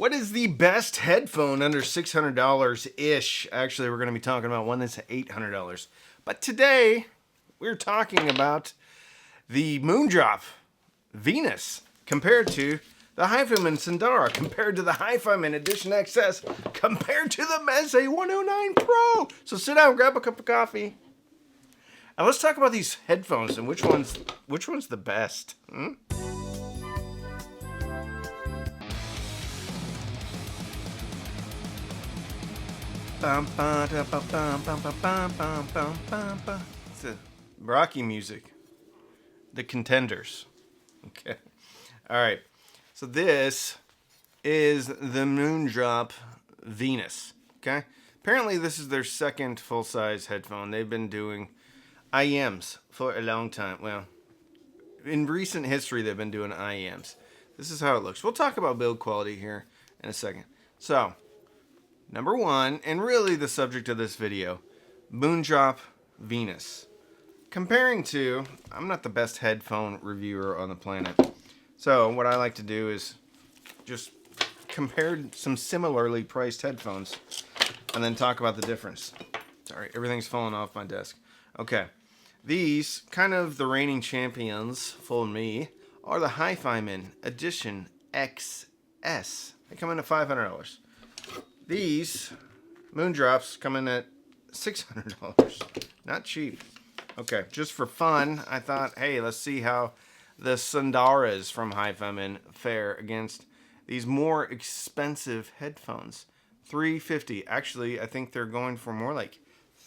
What is the best headphone under $600-ish? Actually, we're going to be talking about one that's $800. But today, we're talking about the Moondrop Venus compared to the Hifiman Sandara, compared to the Hifiman Edition XS, compared to the Meze 109 Pro. So sit down, grab a cup of coffee, and let's talk about these headphones and which one's the best. It's the Rocky music. The Contenders. Okay. Alright. So this is the Moondrop Venus. Okay. Apparently this is their second full-size headphone. They've been doing IEMs for a long time. Well, in recent history they've been doing IEMs. This is how it looks. We'll talk about build quality here in a second. So, number one, and really the subject of this video, Moondrop Venus. Comparing to, I'm not the best headphone reviewer on the planet. So what I like to do is just compare some similarly priced headphones and then talk about the difference. Sorry, everything's falling off my desk. Okay, these, kind of the reigning champions for me, are the Hifiman Edition XS. They come in at $500. These Moondrops come in at $600. Not cheap. Okay, just for fun, I thought, hey, let's see how the Sandaras from Hifiman fare against these more expensive headphones. $350. Actually, I think they're going for more like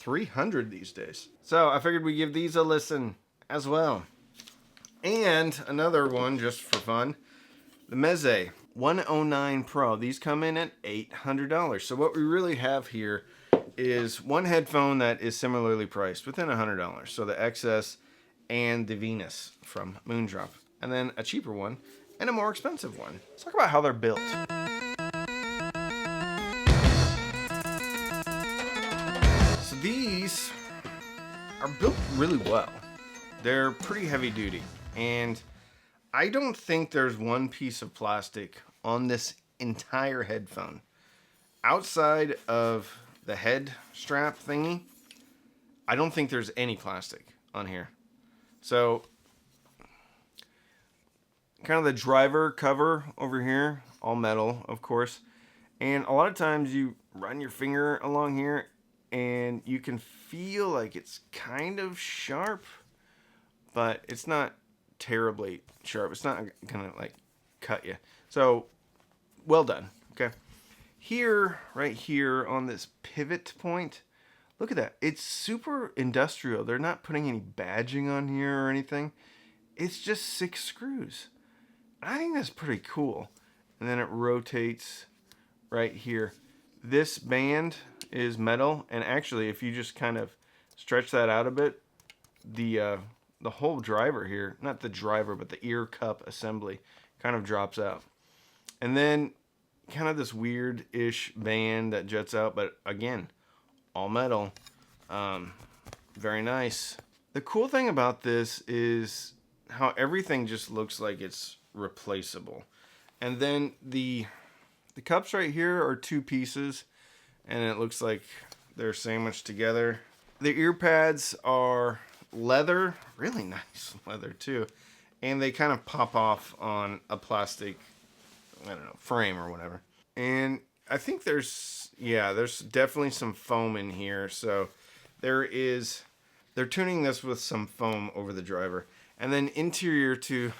$300 these days. So I figured we'd give these a listen as well. And another one, just for fun, the Meze 109 Pro. These come in at $800. So what we really have here is one headphone that is similarly priced within $100. So the XS and the Venus from Moondrop. And then a cheaper one and a more expensive one. Let's talk about how they're built. So these are built really well. They're pretty heavy duty. And I don't think there's one piece of plastic on this entire headphone. Outside of the head strap thingy, I don't think there's any plastic on here. So, kind of the driver cover over here, all metal, of course. And a lot of times you run your finger along here and you can feel like it's kind of sharp, but it's not terribly sharp. It's not gonna like cut you. So, well done. Okay. Here, right here on this pivot point, look at that. It's super industrial. They're not putting any badging on here or anything. It's just 6 screws. I think that's pretty cool. And then it rotates right here. This band is metal, and actually, if you just kind of stretch that out a bit, the whole driver here, not the driver, but the ear cup assembly kind of drops out. And then kind of this weird-ish band that jets out, but again, all metal. Very nice. The cool thing about this is how everything just looks like it's replaceable. And then the cups right here are 2 pieces, and it looks like they're sandwiched together. The ear pads are leather, really nice leather too, and they kind of pop off on a plastic, I don't know, frame or whatever. And I think there's definitely some foam in here. So they're tuning this with some foam over the driver. And then interior too,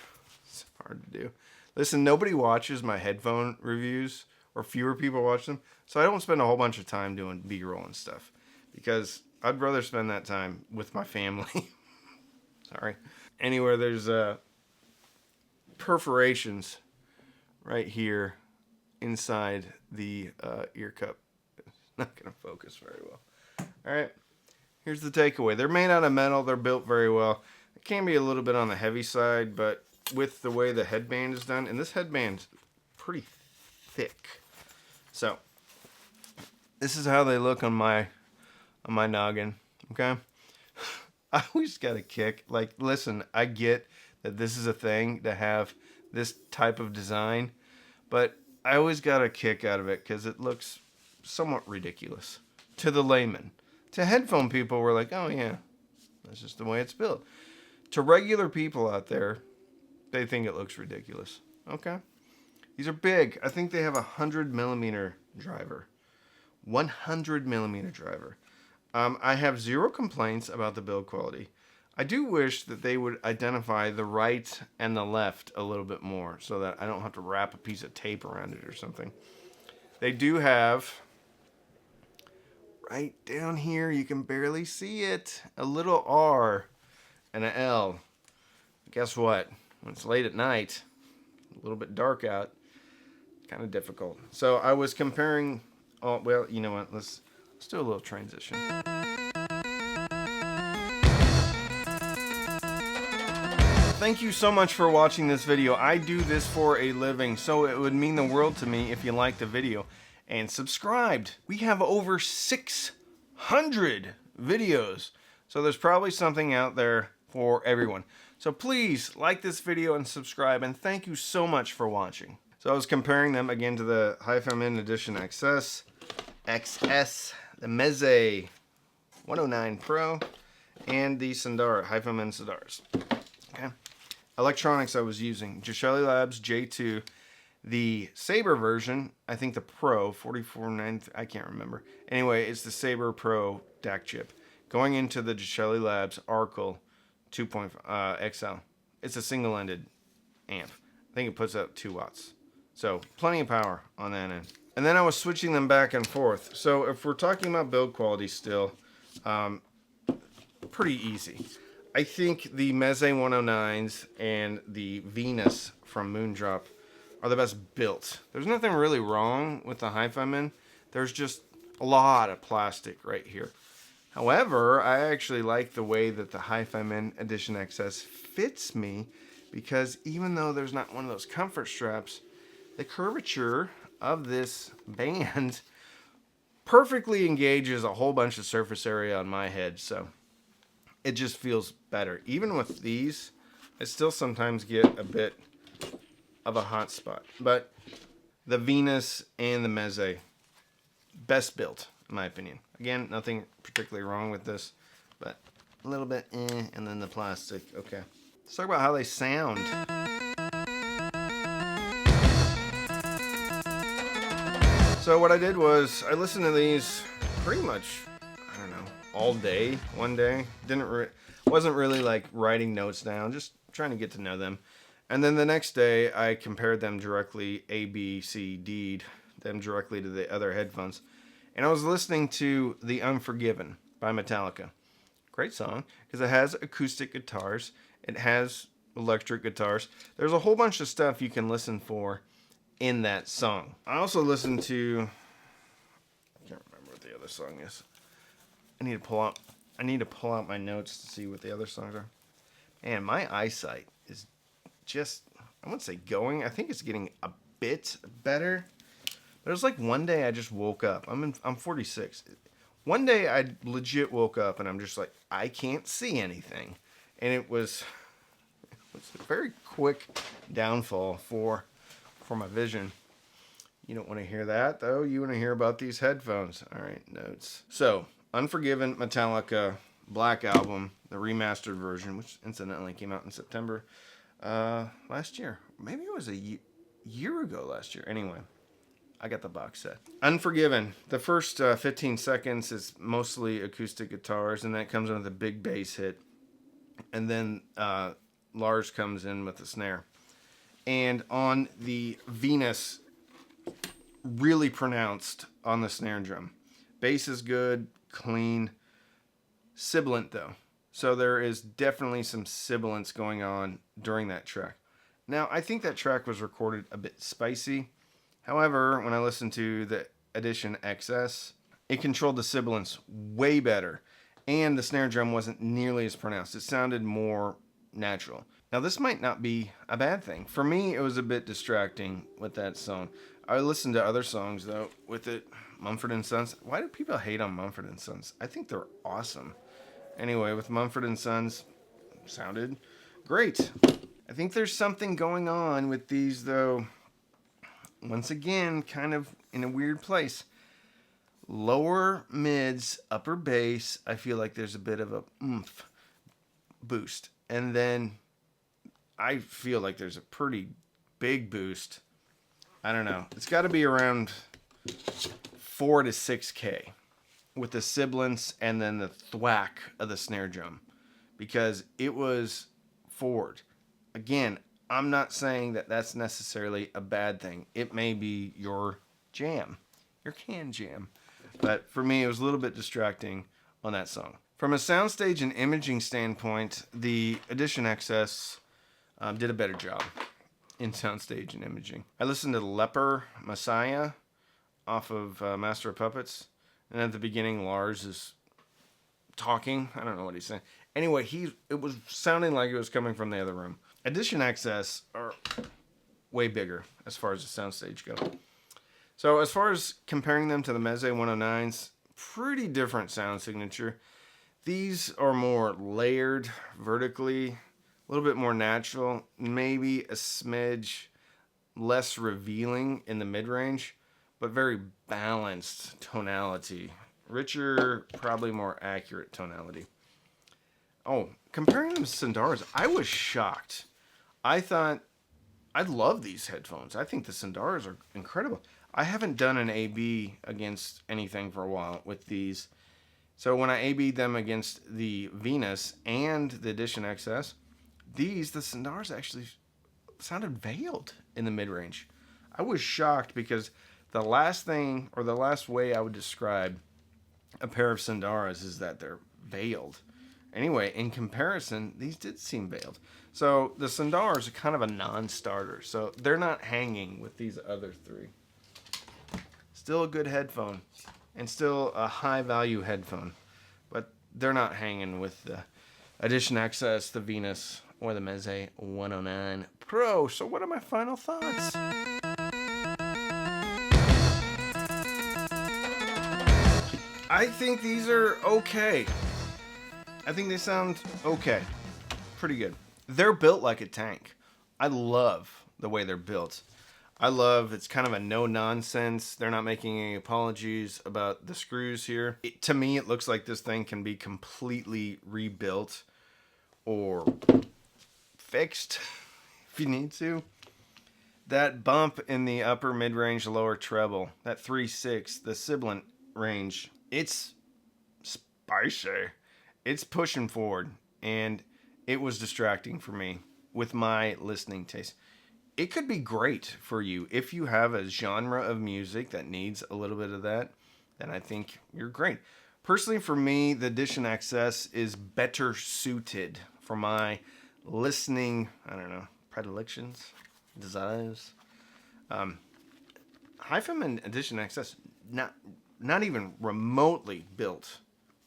it's hard to do. Listen, nobody watches my headphone reviews, or fewer people watch them. So I don't spend a whole bunch of time doing B-roll and stuff, because I'd rather spend that time with my family. Sorry. Anywhere there's perforations right here inside the ear cup. It's not going to focus very well. All right. Here's the takeaway. They're made out of metal. They're built very well. It can be a little bit on the heavy side, but with the way the headband is done, and this headband's pretty thick. So, this is how they look on my noggin. Okay? I always got a kick. Like, listen, I get that this is a thing to have this type of design, but I always got a kick out of it because it looks somewhat ridiculous to the layman. To headphone people, we're like, oh yeah, that's just the way it's built. To regular people out there, they think it looks ridiculous. Okay. These are big. I think they have a 100mm driver. 100mm driver. I have zero complaints about the build quality. I do wish that they would identify the right and the left a little bit more so that I don't have to wrap a piece of tape around it or something. They do have, right down here, you can barely see it, a little R and an L. Guess what? When it's late at night, a little bit dark out, kind of difficult. So I was comparing, oh, well, you know what? Let's do a little transition. Thank you so much for watching this video. I do this for a living, so it would mean the world to me if you liked the video and subscribed. We have over 600 videos, so there's probably something out there for everyone. So please like this video and subscribe, and thank you so much for watching. So I was comparing them again to the Hifiman Edition XS, the Meze 109 Pro, and the Sandara, Hifiman Sandaras. Okay. Electronics I was using, Jashali Labs J2, the Sabre version, I think the Pro, 4490, I can't remember. Anyway, it's the Sabre Pro DAC chip. Going into the Jashali Labs Arcal 2.5 XL. It's a single-ended amp. I think it puts out 2 watts. So, plenty of power on that end. And then I was switching them back and forth. So, if we're talking about build quality still, pretty easy. I think the Meze 109s and the Venus from Moondrop are the best built. There's nothing really wrong with the Hifiman. There's just a lot of plastic right here. However, I actually like the way that the Hifiman Edition XS fits me, because even though there's not one of those comfort straps, the curvature of this band perfectly engages a whole bunch of surface area on my head, so it just feels better. Even with these, I still sometimes get a bit of a hot spot. But the Venus and the Meze, best built, in my opinion. Again, nothing particularly wrong with this, but a little bit and then the plastic. Okay. Let's talk about how they sound. So what I did was I listened to these pretty much, I don't know, all day, one day. Wasn't really like writing notes down, just trying to get to know them. And then the next day I compared them directly, A, B, C, D'd them directly to the other headphones. And I was listening to The Unforgiven by Metallica. Great song, because it has acoustic guitars, it has electric guitars. There's a whole bunch of stuff you can listen for in that song. I also listened to, I can't remember what the other song is. I need to pull out my notes to see what the other songs are. Man, my eyesight is just, I wouldn't say going. I think it's getting a bit better. But it was like one day I just woke up. I'm 46. One day I legit woke up and I'm just like, I can't see anything. And it was a very quick downfall for my vision. You don't want to hear that, though. You want to hear about these headphones. All right, notes. So, Unforgiven, Metallica, Black Album, the remastered version, which incidentally came out in September last year. Maybe it was a year ago last year. Anyway, I got the box set. Unforgiven. The first 15 seconds is mostly acoustic guitars, and that comes in with a big bass hit. And then Lars comes in with the snare. And on the Venus, really pronounced on the snare drum. Bass is good, clean. Sibilant though. So there is definitely some sibilance going on during that track. Now, I think that track was recorded a bit spicy. However, when I listened to the Edition XS, it controlled the sibilance way better. And the snare drum wasn't nearly as pronounced. It sounded more natural. Now, this might not be a bad thing. For me, it was a bit distracting with that song. I listened to other songs, though, with it. Mumford & Sons. Why do people hate on Mumford & Sons? I think they're awesome. Anyway, with Mumford & Sons, sounded great. I think there's something going on with these, though. once again, kind of in a weird place. Lower mids, upper bass, I feel like there's a bit of a oomph boost. And then I feel like there's a pretty big boost. I don't know. It's got to be around 4 to 6K with the sibilance and then the thwack of the snare drum, because it was forward. Again, I'm not saying that that's necessarily a bad thing. It may be your jam, your can jam. But for me, it was a little bit distracting on that song. From a soundstage and imaging standpoint, the Edition XS did a better job in soundstage and imaging. I listened to Leper Messiah off of Master of Puppets, and at the beginning, Lars is talking. I don't know what he's saying. Anyway, it was sounding like it was coming from the other room. Edition XS are way bigger as far as the soundstage goes. So as far as comparing them to the Meze 109s, pretty different sound signature. These are more layered vertically, a little bit more natural, maybe a smidge less revealing in the mid-range, but very balanced tonality. Richer, probably more accurate tonality. Oh, comparing them to Sundaras, I was shocked. I thought, I love these headphones. I think the Sundaras are incredible. I haven't done an A/B against anything for a while with these. So when I A/B'd them against the Venus and the Edition XS, the Sundaras actually sounded veiled in the mid-range. I was shocked because the last thing, or the last way I would describe a pair of Sundaras is that they're veiled. Anyway, in comparison, these did seem veiled. So the Sundaras are kind of a non-starter. So they're not hanging with these other three. Still a good headphone, and still a high-value headphone. But they're not hanging with the Edition XS, the Venus, or the Meze 109 Pro. So what are my final thoughts? I think these are okay. I think they sound okay. Pretty good. They're built like a tank. I love the way they're built. I love it's kind of a no-nonsense. They're not making any apologies about the screws here. To me, it looks like this thing can be completely rebuilt or fixed if you need to. That bump in the upper mid-range, lower treble, that 3/6, the sibilant range, it's spicy. It's pushing forward, and it was distracting for me with my listening taste. It could be great for you if you have a genre of music that needs a little bit of that, then I think you're great. Personally, for me, the Edition XS is better suited for my listening, I don't know, predilections, desires. Hifiman Edition XS, not even remotely built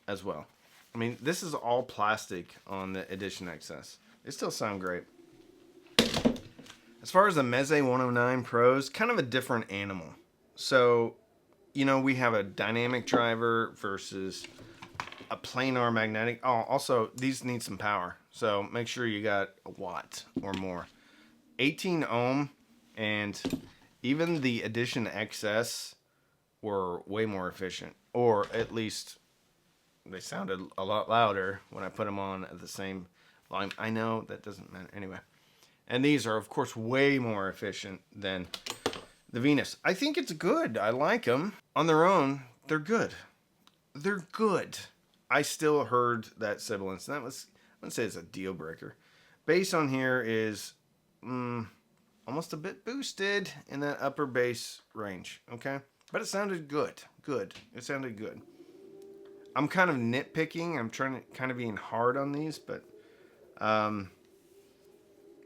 as well. I mean, this is all plastic on the Edition XS. They still sound great. As far as the Meze 109 Pros, kind of a different animal. So, we have a dynamic driver versus a planar magnetic. Oh, also, these need some power. So make sure you got a watt or more. 18 ohm, and even the Edition XS were way more efficient. Or at least they sounded a lot louder when I put them on at the same volume. I know that doesn't matter. Anyway. And these are, of course, way more efficient than the Venus. I think it's good. I like them. On their own, they're good. They're good. I still heard that sibilance. That was, I wouldn't say it's a deal breaker. Bass on here is almost a bit boosted in that upper bass range. Okay? But it sounded good. Good. It sounded good. I'm kind of nitpicking. I'm trying to kind of being hard on these, but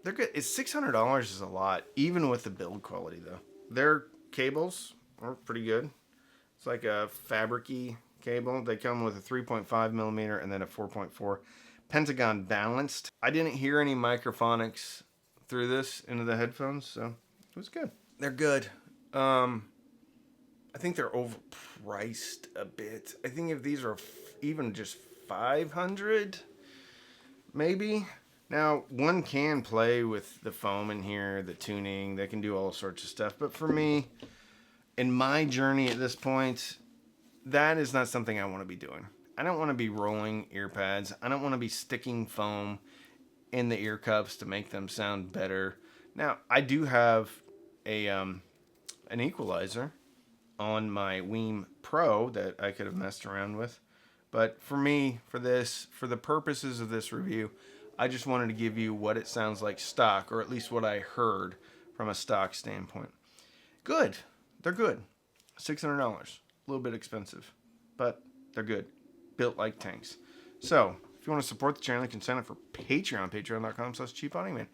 they're good. It's $600 is a lot, even with the build quality, though. Their cables are pretty good. It's like a fabric-y cable. They come with a 3.5 millimeter and then a 4.4 Pentagon balanced. I didn't hear any microphonics through this into the headphones, so it was good. They're good. I think they're overpriced a bit. I think if these are even just $500, maybe, Now, one can play with the foam in here, the tuning, they can do all sorts of stuff. But for me, in my journey at this point, that is not something I want to be doing. I don't want to be rolling ear pads. I don't want to be sticking foam in the ear cups to make them sound better. Now, I do have an equalizer on my Weem Pro that I could have messed around with. But for me, for the purposes of this review, I just wanted to give you what it sounds like stock, or at least what I heard from a stock standpoint. Good. They're good. $600. A little bit expensive, but they're good. Built like tanks. So, if you want to support the channel, you can sign up for Patreon, patreon.com/cheapaudioman.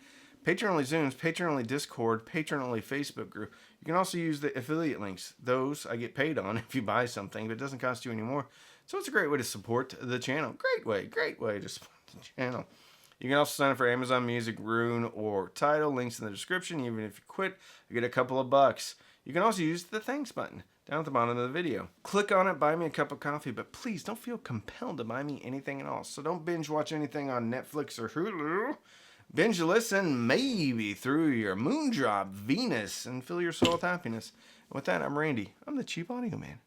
Patreon only Zooms, Patreon only Discord, Patreon only Facebook group. You can also use the affiliate links. Those I get paid on if you buy something, but it doesn't cost you any more. So it's a great way to support the channel. Great way to support the channel. You can also sign up for Amazon Music, Rune, or Tidal. Links in the description. Even if you quit, you get a couple of bucks. You can also use the thanks button down at the bottom of the video. Click on it, buy me a cup of coffee, but please don't feel compelled to buy me anything at all. So don't binge watch anything on Netflix or Hulu. Binge listen maybe through your Moondrop Venus and fill your soul with happiness. And with that, I'm Randy. I'm the Cheap Audio Man.